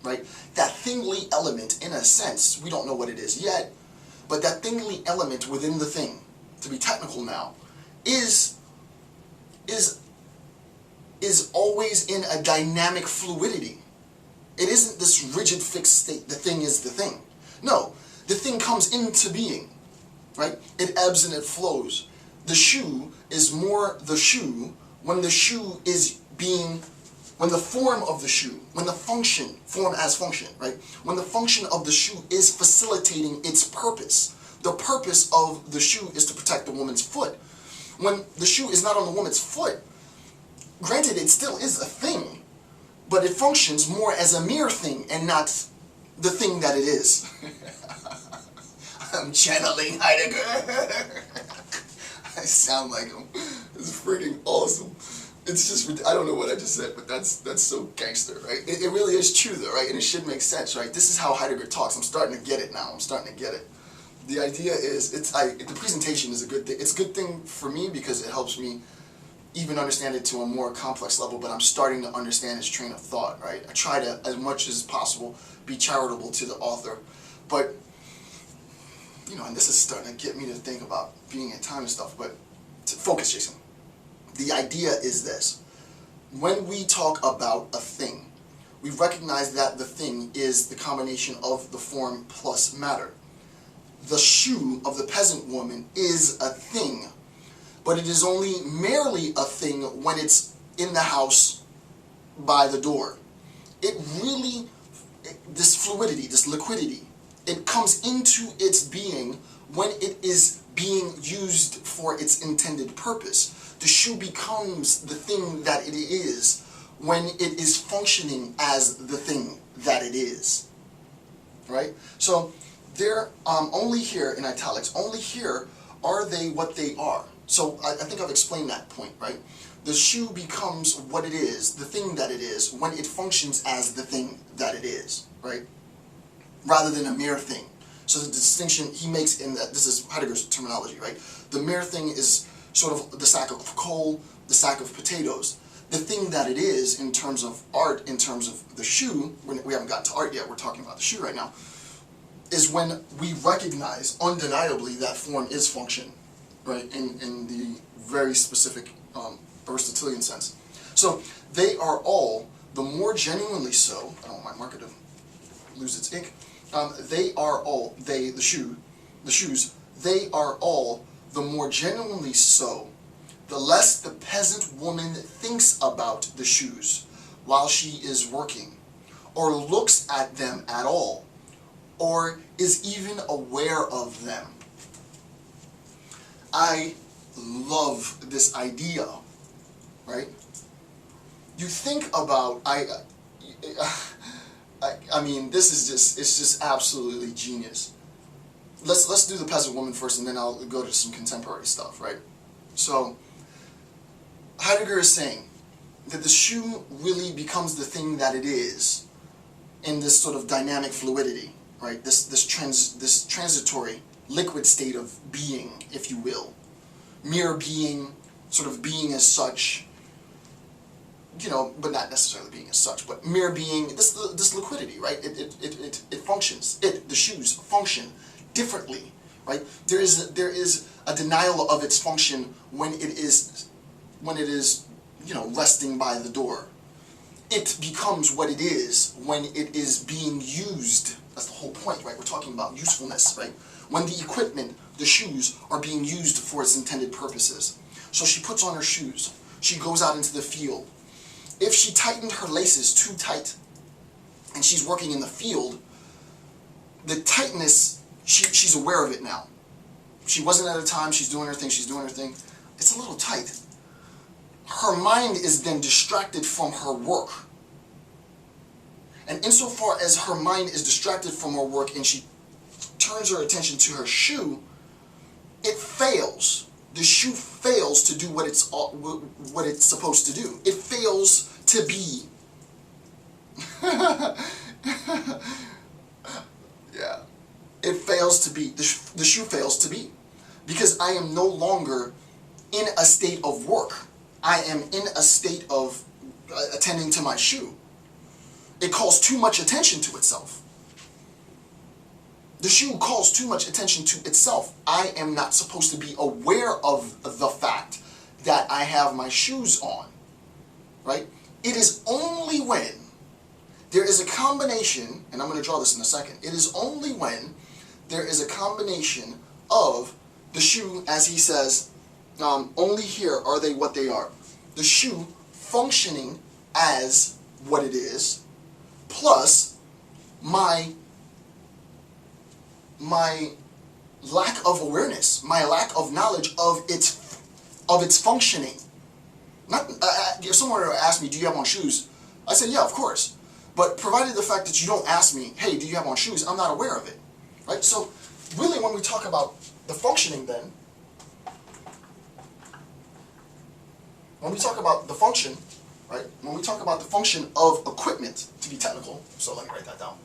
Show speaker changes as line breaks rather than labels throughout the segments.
right? That thingly element, in a sense, we don't know what it is yet, but that thingly element within the thing, to be technical now, is always in a dynamic fluidity. It isn't this rigid fixed state, the thing is the thing. No, the thing comes into being, right? It ebbs and it flows. The shoe is more the shoe when the shoe is being, when the form of the shoe, when the function, form as function, right? When the function of the shoe is facilitating its purpose. The purpose of the shoe is to protect the woman's foot. When the shoe is not on the woman's foot, granted it still is a thing, but it functions more as a mere thing and not the thing that it is. I'm channeling Heidegger. I sound like him. It's freaking awesome. It's just, I don't know what I just said, but that's so gangster, right? It really is true though, right? And it should make sense, right? This is how Heidegger talks. I'm starting to get it now. I'm starting to get it. The idea is, the presentation is a good thing. It's a good thing for me because it helps me even understand it to a more complex level, but I'm starting to understand his train of thought, right? I try to, as much as possible, be charitable to the author, but, you know, and this is starting to get me to think about being in time and stuff, but to focus, Jason. The idea is this. When we talk about a thing, we recognize that the thing is the combination of the form plus matter. The shoe of the peasant woman is a thing, but it is only merely a thing when it's in the house by the door. It really, this fluidity, this liquidity, it comes into its being when it is being used for its intended purpose. The shoe becomes the thing that it is when it is functioning as the thing that it is, right? So they're only here in italics, only here are they what they are. So I think I've explained that point, right? The shoe becomes what it is, the thing that it is, when it functions as the thing that it is, right? Rather than a mere thing. So the distinction he makes in that, this is Heidegger's terminology, right? The mere thing is sort of the sack of coal, the sack of potatoes. The thing that it is in terms of art, in terms of the shoe, we haven't gotten to art yet, we're talking about the shoe right now, is when we recognize undeniably that form is function, right, in the very specific Aristotelian sense. So they are all, the more genuinely so, I don't want my marker to lose its ink, they are all, the shoes, they are all the more genuinely so, the less the peasant woman thinks about the shoes while she is working, or looks at them at all, or is even aware of them. I love this idea, right? You think about, I mean, this is just, it's just absolutely genius. Let's do the peasant woman first, and then I'll go to some contemporary stuff, right? So, Heidegger is saying that the shoe really becomes the thing that it is in this sort of dynamic fluidity, right? This transitory liquid state of being, if you will. Mere being, sort of being as such, you know, but not necessarily being as such, but mere being, this liquidity, right? It functions. The shoes function differently, right? There is a denial of its function when it is, you know, resting by the door. It becomes what it is when it is being used. That's the whole point, right? We're talking about usefulness, right? When the equipment, the shoes, are being used for its intended purposes. So she puts on her shoes. She goes out into the field. If she tightened her laces too tight, and she's working in the field, the tightness, she's aware of it now. She wasn't at a time, she's doing her thing, It's a little tight. Her mind is then distracted from her work. And insofar as her mind is distracted from her work and she turns her attention to her shoe, it fails. The shoe fails to do what it's supposed to do. It fails to be. Yeah. It fails to be. The shoe fails to be. Because I am no longer in a state of work. I am in a state of attending to my shoe. It calls too much attention to itself. The shoe calls too much attention to itself. I am not supposed to be aware of the fact that I have my shoes on, right? It is only when there is a combination, and I'm going to draw this in a second, it is only when there is a combination of the shoe, as he says, only here are they what they are. The shoe functioning as what it is, plus my lack of awareness, my lack of knowledge of its functioning. Not if someone were to ask me, do you have on shoes? I said, yeah, of course. But provided the fact that you don't ask me, hey, do you have on shoes? I'm not aware of it, right? So really, when we talk about the functioning, then, when we talk about the function, right? When we talk about the function of equipment, to be technical, so let me write that down.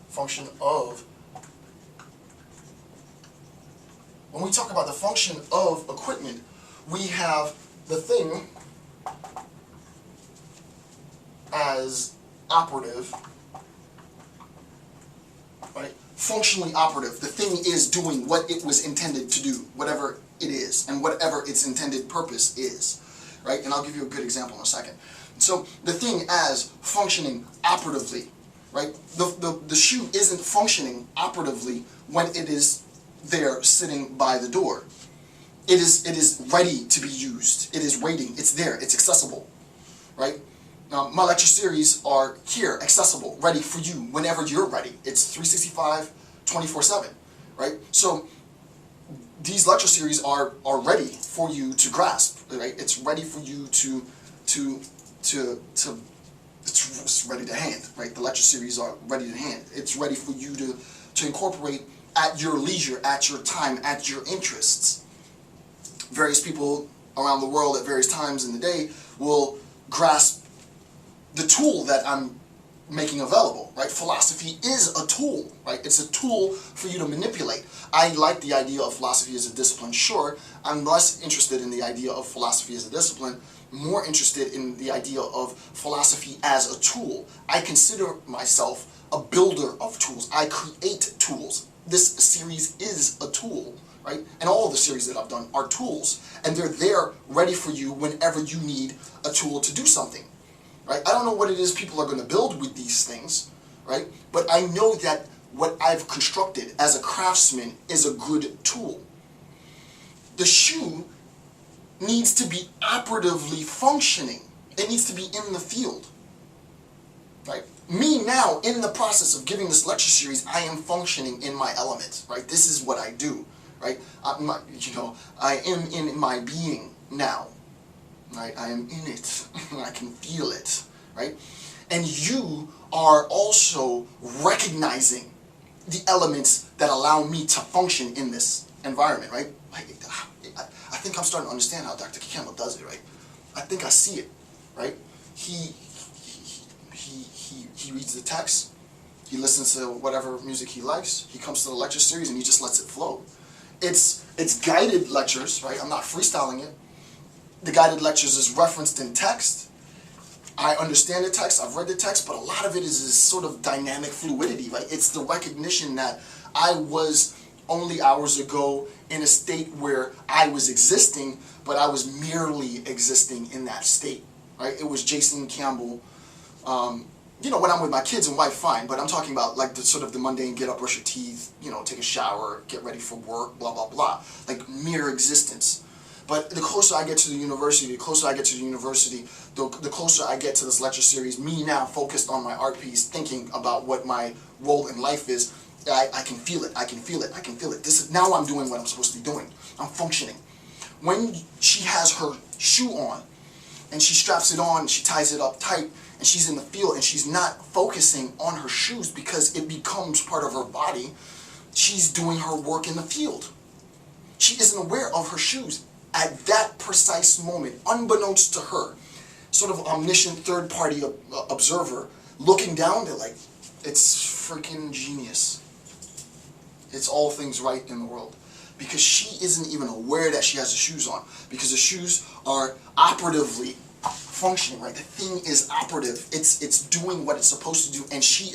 When we talk about the function of equipment, we have the thing as operative, right? Functionally operative. The thing is doing what it was intended to do, whatever it is, and whatever its intended purpose is, right? And I'll give you a good example in a second. So the thing as functioning operatively, right? The shoe isn't functioning operatively when it is there sitting by the door. It is ready to be used. It is waiting. It's there. It's accessible, right? My lecture series are here, accessible, ready for you whenever you're ready. It's 365, 24/7, right? So these lecture series are ready for you to grasp, right? It's ready for you it's ready to hand, right? The lecture series are ready to hand. It's ready for you to incorporate at your leisure, at your time, at your interests. Various people around the world at various times in the day will grasp the tool that I'm making available, right? Philosophy is a tool, right? It's a tool for you to manipulate. I like the idea of philosophy as a discipline, sure. I'm less interested in the idea of philosophy as a discipline, more interested in the idea of philosophy as a tool. I consider myself a builder of tools. I create tools. This series is a tool, right? And all of the series that I've done are tools, and they're there ready for you whenever you need a tool to do something, right? I don't know what it is people are going to build with these things, right? But I know that what I've constructed as a craftsman is a good tool. The shoe needs to be operatively functioning. It needs to be in the field, right? Me now, in the process of giving this lecture series, I am functioning in my element, right? This is what I do, right? I am in my being now, right? I am in it. I can feel it, right? And you are also recognizing the elements that allow me to function in this environment, right? I think I'm starting to understand how Dr. Campbell does it, right? I think I see it, right? He reads the text, he listens to whatever music he likes, he comes to the lecture series and he just lets it flow. It's guided lectures, right? I'm not freestyling it. The guided lectures is referenced in text. I understand the text, I've read the text, but a lot of it is this sort of dynamic fluidity, right? It's the recognition that I was only hours ago in a state where I was existing, but I was merely existing in that state, right? It was Jason Campbell. When I'm with my kids and wife, fine, but I'm talking about like the sort of the mundane, get up, brush your teeth, take a shower, get ready for work, blah, blah, blah, like mere existence. But the closer I get to the university, the closer I get to this lecture series, me now focused on my art piece, thinking about what my role in life is, I can feel it, I can feel it, I can feel it. Now I'm doing what I'm supposed to be doing. I'm functioning. When she has her shoe on, and she straps it on, and she ties it up tight, and she's in the field, and she's not focusing on her shoes because it becomes part of her body, she's doing her work in the field. She isn't aware of her shoes at that precise moment, unbeknownst to her. Sort of omniscient third-party observer looking down, they're like, it's freaking genius. It's all things right in the world. Because she isn't even aware that she has the shoes on. Because the shoes are operatively functioning, right? The thing is operative. It's doing what it's supposed to do, and she